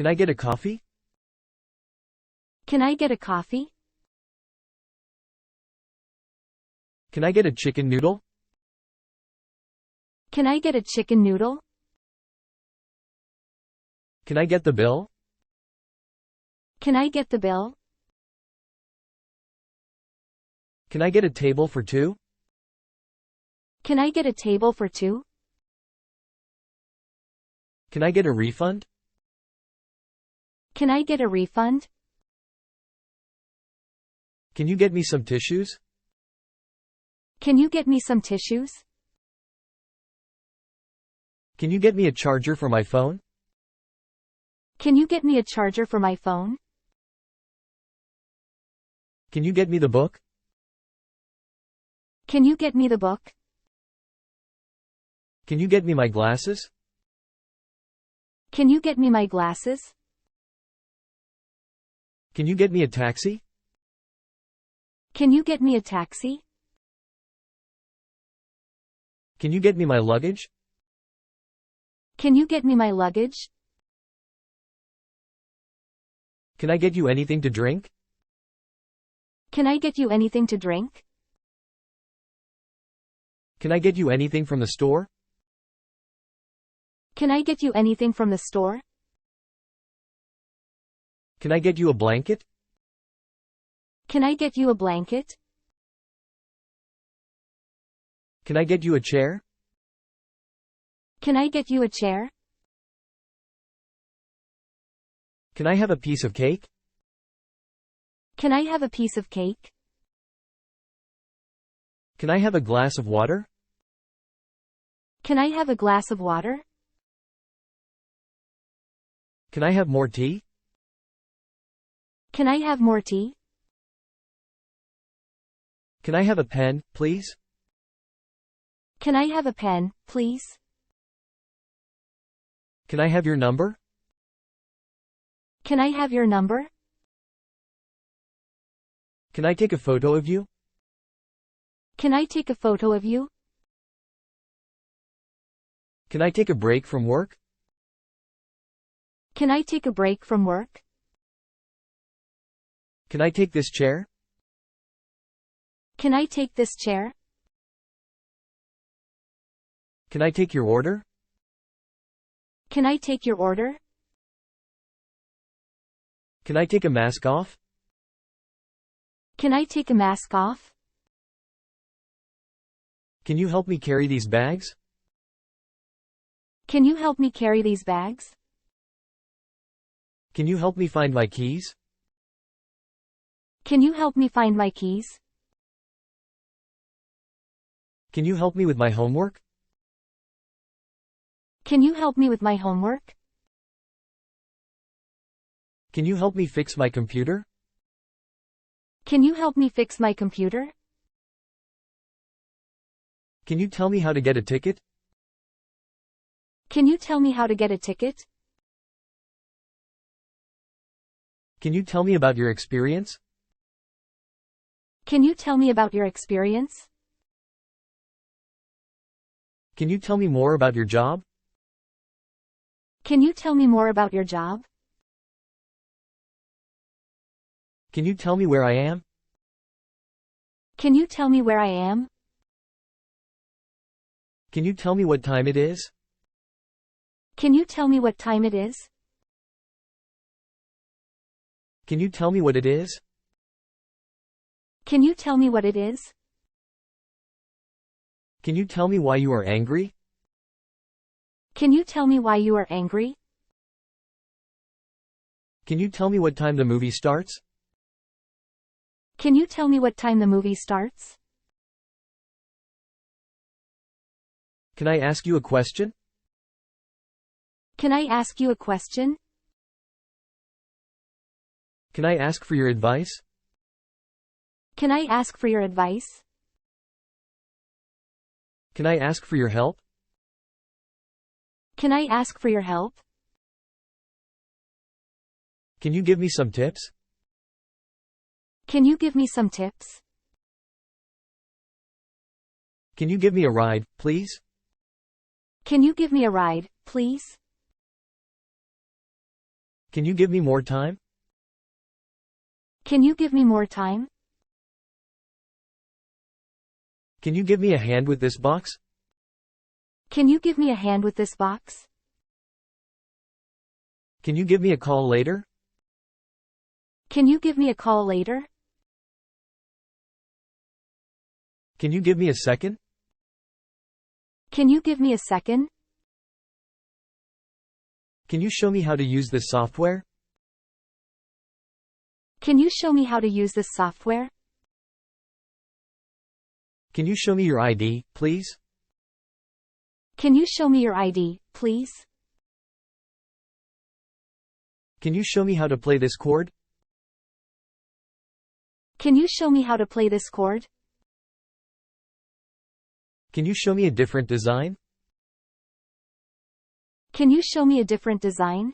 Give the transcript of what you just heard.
Can I get a coffee? Can I get a coffee? Can I get a chicken noodle? Can I get a chicken noodle? Can I get the bill? Can I get the bill? Can I get a table for two? Can I get a table for two? Can I get a refund? Can I get a refund? Can you get me some tissues? Can you get me some tissues? Can you get me a charger for my phone? Can you get me a charger for my phone? Can you get me the book? Can you get me the book? Can you get me my glasses? Can you get me my glasses? Can you get me a taxi? Can you get me a taxi? Can you get me my luggage? Can you get me my luggage? Can I get you anything to drink? Can I get you anything to drink? Can I get you anything from the store? Can I get you anything from the store? Can I get you a blanket? Can I get you a blanket? Can I get you a chair? Can I get you a chair? Can I have a piece of cake? Can I have a piece of cake? Can I have a glass of water? Can I have a glass of water? Can I have more tea? Can I have more tea? Can I have a pen, please? Can I have a pen, please? Can I have your number? Can I have your number? Can I take a photo of you? Can I take a photo of you? Can I take a break from work? Can I take a break from work? Can I take this chair? Can I take this chair? Can I take your order? Can I take your order? Can I take a mask off? Can I take a mask off? Can you help me carry these bags? Can you help me carry these bags? Can you help me find my keys? Can you help me find my keys? Can you help me with my homework? Can you help me with my homework? Can you help me fix my computer? Can you help me fix my computer? Can you tell me how to get a ticket? Can you tell me how to get a ticket? Can you tell me about your experience? Can you tell me about your experience? Can you tell me more about your job? Can you tell me more about your job? Can you tell me where I am? Can you tell me where I am? Can you tell me what time it is? Can you tell me what time it is? Can you tell me what it is? Can you tell me what it is? Can you tell me why you are angry? Can you tell me why you are angry? Can you tell me what time the movie starts? Can you tell me what time the movie starts? Can I ask you a question? Can I ask you a question? Can I ask for your advice? Can I ask for your advice? Can I ask for your help? Can I ask for your help? Can you give me some tips? Can you give me some tips? Can you give me a ride, please? Can you give me a ride, please? Can you give me more time? Can you give me more time? Can you give me a hand with this box? Can you give me a hand with this box? Can you give me a call later? Can you give me a call later? Can you give me a second? Can you give me a second? Can you show me how to use this software? Can you show me how to use this software? Can you show me your ID, please? Can you show me your ID, please? Can you show me how to play this chord? Can you show me how to play this chord? Can you show me a different design? Can you show me a different design?